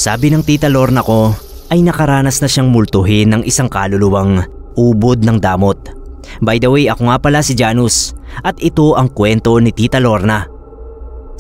Sabi ng tita Lorna ko ay nakaranas na siyang multuhin ng isang kaluluwang ubod ng damot. By the way, ako nga pala si Janus at ito ang kwento ni tita Lorna.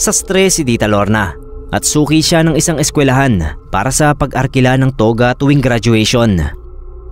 Sa stress si tita Lorna at suki siya ng isang eskwelahan para sa pag-arkila ng toga tuwing graduation.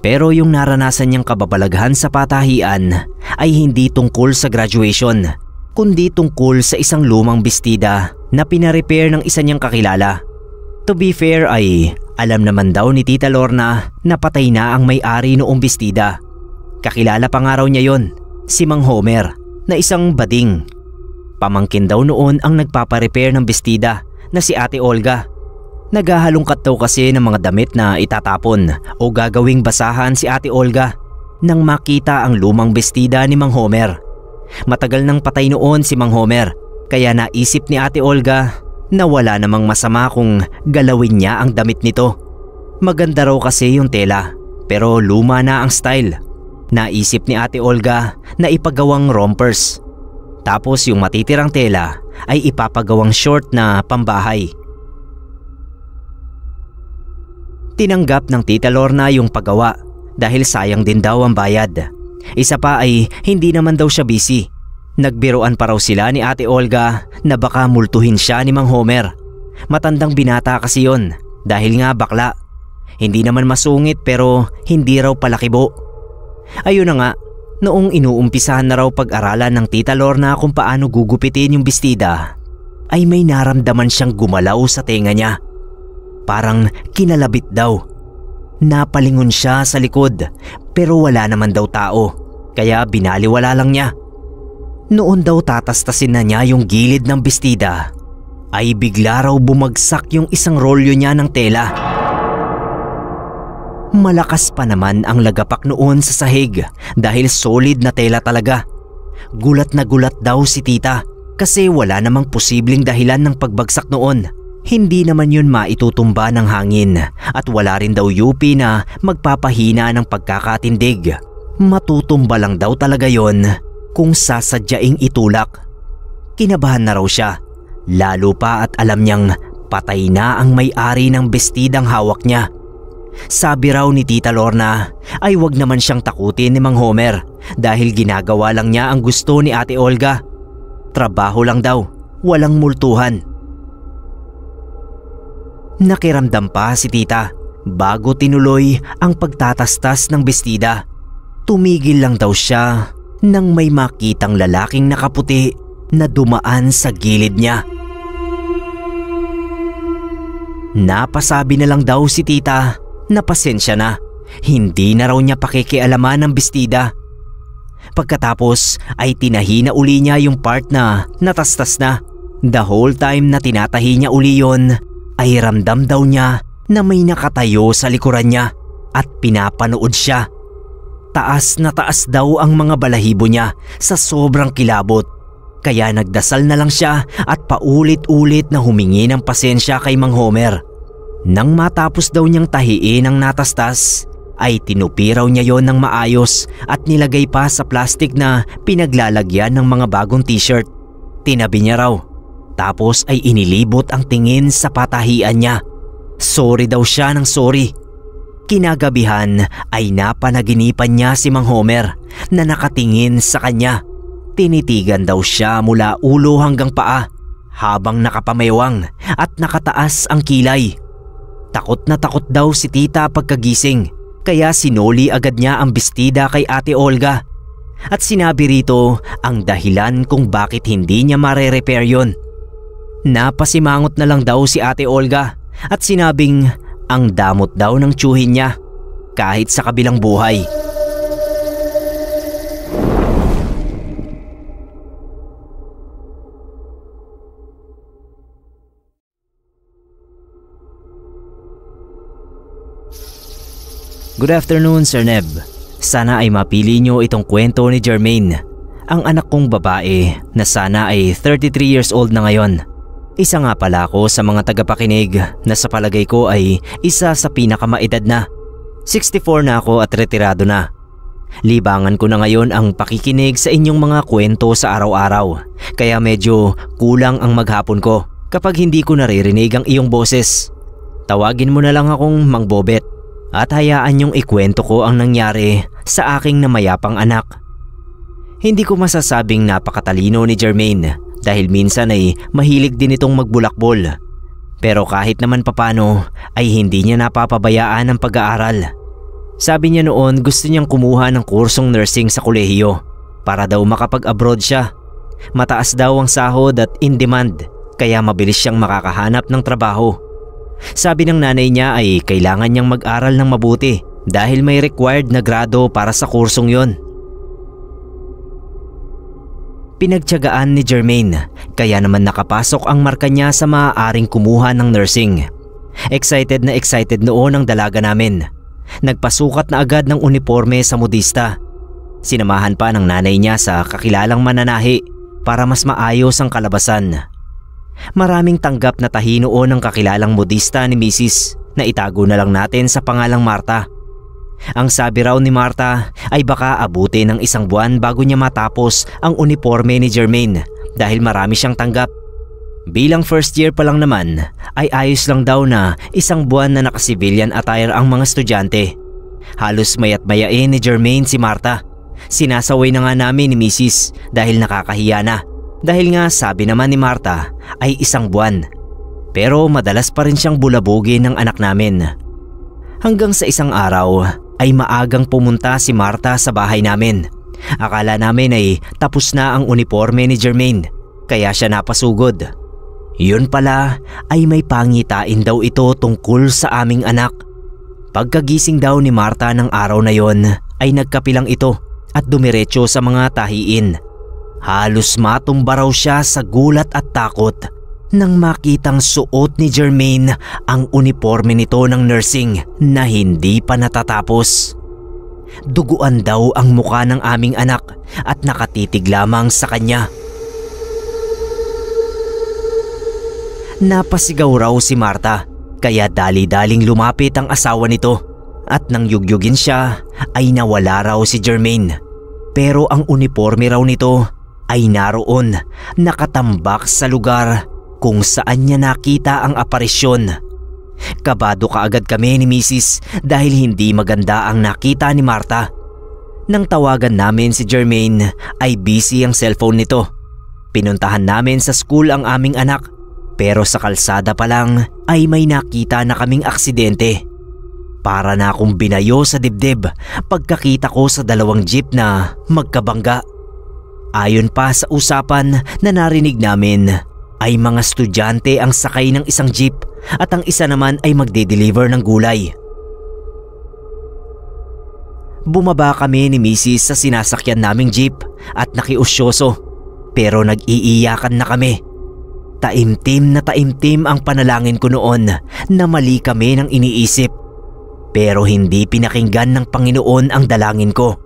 Pero yung naranasan niyang kababalaghan sa patahian ay hindi tungkol sa graduation, kundi tungkol sa isang lumang bestida na pinarepair ng isa niyang kakilala. To be fair ay alam naman daw ni tita Lorna na patay na ang may-ari noong bestida. Kakilala pa nga raw niya yon, si Mang Homer, na isang bading. Pamangkin daw noon ang nagpaparepair ng bestida na si Ate Olga. Naghahalongkat daw kasi ng mga damit na itatapon o gagawing basahan si Ate Olga nang makita ang lumang bestida ni Mang Homer. Matagal nang patay noon si Mang Homer, kaya naisip ni Ate Olga na wala namang masama kung galawin niya ang damit nito. Maganda raw kasi yung tela, pero luma na ang style. Naisip ni Ate Olga na ipagawang rompers. Tapos yung matitirang tela ay ipapagawang short na pambahay. Tinanggap ng tita Lorna yung paggawa dahil sayang din daw ang bayad. Isa pa ay hindi naman daw siya busy. Nagbiruan pa raw sila ni Ate Olga na baka multuhin siya ni Mang Homer. Matandang binata kasi yon dahil nga bakla. Hindi naman masungit pero hindi raw palakibo. Ayun na nga, noong inuumpisahan na raw pag-aralan ng tita Lorna kung paano gugupitin yung bestida, ay may naramdaman siyang gumalaw sa tenga niya. Parang kinalabit daw. Napalingon siya sa likod pero wala naman daw tao, kaya binaliwala lang niya. Noon daw tatastasin na niya yung gilid ng bestida, ay bigla raw bumagsak yung isang rolyo niya ng tela. Malakas pa naman ang lagapak noon sa sahig dahil solid na tela talaga. Gulat na gulat daw si tita kasi wala namang posibleng dahilan ng pagbagsak noon. Hindi naman yun maitutumba ng hangin at wala rin daw UP na magpapahina ng pagkakatindig. Matutumba lang daw talaga yon kung sasadyaing itulak. Kinabahan na raw siya, lalo pa at alam niyang patay na ang may-ari ng bestidang hawak niya. Sabi raw ni tita Lorna ay wag naman siyang takutin ni Mang Homer dahil ginagawa lang niya ang gusto ni Ate Olga. Trabaho lang daw, walang multuhan. Nakiramdam pa si tita bago tinuloy ang pagtatastas ng bestida. Tumigil lang daw siya nang may makitang lalaking nakaputi na dumaan sa gilid niya. Napasabi na lang daw si tita na pasensya na, hindi na raw niya pakikialaman ng bestida. Pagkatapos ay tinahi na uli niya yung part na natastas na. The whole time na tinatahi niya uli yon, ay ramdam daw niya na may nakatayo sa likuran niya at pinapanood siya. Taas na taas daw ang mga balahibo niya sa sobrang kilabot. Kaya nagdasal na lang siya at paulit-ulit na humingi ng pasensya kay Mang Homer. Nang matapos daw niyang tahiin ang natastas, ay tinupi raw niya yon ng maayos at nilagay pa sa plastic na pinaglalagyan ng mga bagong t-shirt. Tinabi niya raw. Tapos ay inilibot ang tingin sa patahian niya. Sorry daw siya ng sorry. Kinagabihan ay napanaginipan niya si Mang Homer na nakatingin sa kanya. Tinitigan daw siya mula ulo hanggang paa habang nakapamayawang at nakataas ang kilay. Takot na takot daw si tita pagkagising kaya sinoli agad niya ang bestida kay Ate Olga. At sinabi rito ang dahilan kung bakit hindi niya mare-repair yon. Napasimangot na lang daw si Ate Olga at sinabing ang damot daw ng tiyuhin niya kahit sa kabilang buhay. Good afternoon, Sir Neb. Sana ay mapili niyo itong kwento ni Jermaine, ang anak kong babae na sana ay 33 years old na ngayon. Isa nga pala ako sa mga tagapakinig na sa palagay ko ay isa sa pinakamaedad na. 64 na ako at retirado na. Libangan ko na ngayon ang pakikinig sa inyong mga kwento sa araw-araw, kaya medyo kulang ang maghapon ko kapag hindi ko naririnig ang iyong boses. Tawagin mo na lang akong Mang Bobet at hayaan niyong ikwento ko ang nangyari sa aking namayapang anak. Hindi ko masasabing napakatalino ni Jermaine dahil minsan ay mahilig din itong magbulakbol. Pero kahit naman papano ay hindi niya napapabayaan ang pag-aaral. Sabi niya noon gusto niyang kumuha ng kursong nursing sa kolehiyo para daw makapag-abroad siya. Mataas daw ang sahod at in demand kaya mabilis siyang makakahanap ng trabaho. Sabi ng nanay niya ay kailangan niyang mag-aral ng mabuti dahil may required na grado para sa kursong yon. Pinagtiyagaan ni Jermaine kaya naman nakapasok ang marka niya sa maaaring kumuha ng nursing. Excited na excited noon ang dalaga namin. Nagpasukat na agad ng uniforme sa modista. Sinamahan pa ng nanay niya sa kakilalang mananahi para mas maayos ang kalabasan. Maraming tanggap na tahi noon ang kakilalang modista ni Mrs. na itago na lang natin sa pangalang Marta. Ang sabi raw ni Marta ay baka abuti ng 1 buwan bago niya matapos ang uniforme ni Jermaine dahil marami siyang tanggap. Bilang first year pa lang naman ay ayos lang daw na 1 buwan na naka-civilian attire ang mga estudyante. Halos mayat mayain ni Jermaine si Marta. Sinasaway na nga namin ni Mrs. dahil nakakahiya na. Dahil nga sabi naman ni Marta ay 1 buwan. Pero madalas pa rin siyang bulabugin ng anak namin. Hanggang sa isang araw ay maagang pumunta si Marta sa bahay namin. Akala namin ay tapos na ang uniforme ni Jermaine kaya siya napasugod. Yun pala ay may pangitain daw ito tungkol sa aming anak. Pagkagising daw ni Marta ng araw na yon ay nagkapilang ito at dumiretso sa mga tahiin. Halos matumba raw siya sa gulat at takot nang makitang suot ni Jermaine ang uniforme nito ng nursing na hindi pa natatapos. Duguan daw ang mukha ng aming anak at nakatitig lamang sa kanya. Napasigaw raw si Marta kaya dali-daling lumapit ang asawa nito at nang yugyugin siya ay nawala raw si Jermaine. Pero ang uniforme raw nito ay naroon nakatambak sa lugar kung saan niya nakita ang aparisyon. Kabado kaagad kami ni Mrs. dahil hindi maganda ang nakita ni Marta. Nang tawagan namin si Jermaine ay busy ang cellphone nito. Pinuntahan namin sa school ang aming anak pero sa kalsada pa lang ay may nakita na kaming aksidente. Para na akong binayo sa dibdib pagkakita ko sa 2 jeep na magkabangga. Ayon pa sa usapan na narinig namin ay mga estudyante ang sakay ng 1 jeep at ang isa naman ay magde-deliver ng gulay. Bumaba kami ni Mrs. sa sinasakyan naming jeep at nakiusyoso pero nag-iiyakan na kami. Taimtim na taimtim ang panalangin ko noon na mali kami ng iniisip pero hindi pinakinggan ng Panginoon ang dalangin ko.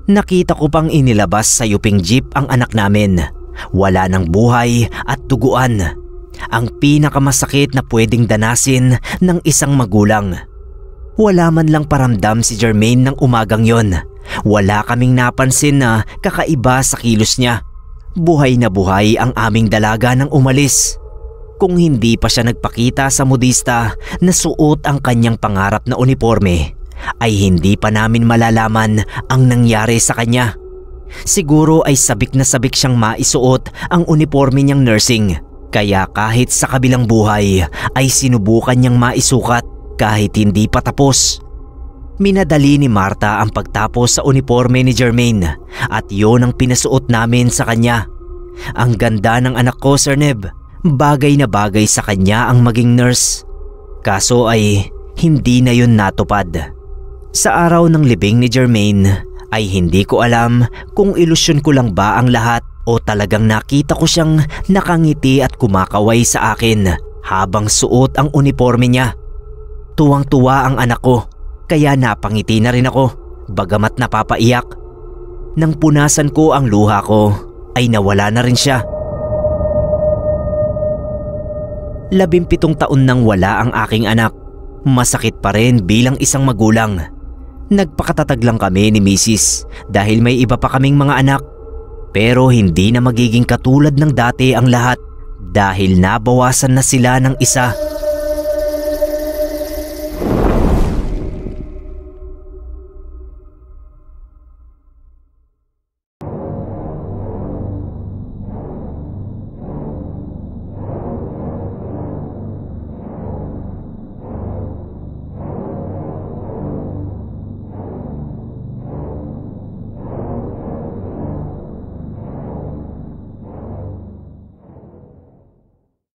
Nakita ko pang inilabas sa yuping jeep ang anak namin. Wala ng buhay at duguan. Ang pinakamasakit na pwedeng danasin ng isang magulang. Wala man lang paramdam si Jermaine ng umagang yon. Wala kaming napansin na kakaiba sa kilos niya. Buhay na buhay ang aming dalaga nang umalis. Kung hindi pa siya nagpakita sa modista na suot ang kanyang pangarap na uniforme, ay hindi pa namin malalaman ang nangyari sa kanya. Siguro ay sabik na sabik siyang maisuot ang uniforme niyang nursing. Kaya kahit sa kabilang buhay ay sinubukan niyang maisukat kahit hindi pa tapos. Minadali ni Marta ang pagtapos sa uniforme ni Jermaine at yun ang pinasuot namin sa kanya. Ang ganda ng anak ko, Sir Neb. Bagay na bagay sa kanya ang maging nurse. Kaso ay hindi na yun natupad. Sa araw ng libing ni Jermaine ay hindi ko alam kung ilusyon ko lang ba ang lahat o talagang nakita ko siyang nakangiti at kumakaway sa akin habang suot ang uniforme niya. Tuwang-tuwa ang anak ko kaya napangiti na rin ako bagamat napapaiyak. Nang punasan ko ang luha ko ay nawala na rin siya. 17 taon nang wala ang aking anak. Masakit pa rin bilang isang magulang. Nagpakatatag lang kami ni Mrs. dahil may iba pa kaming mga anak. Pero hindi na magiging katulad ng dati ang lahat dahil nabawasan na sila ng isa.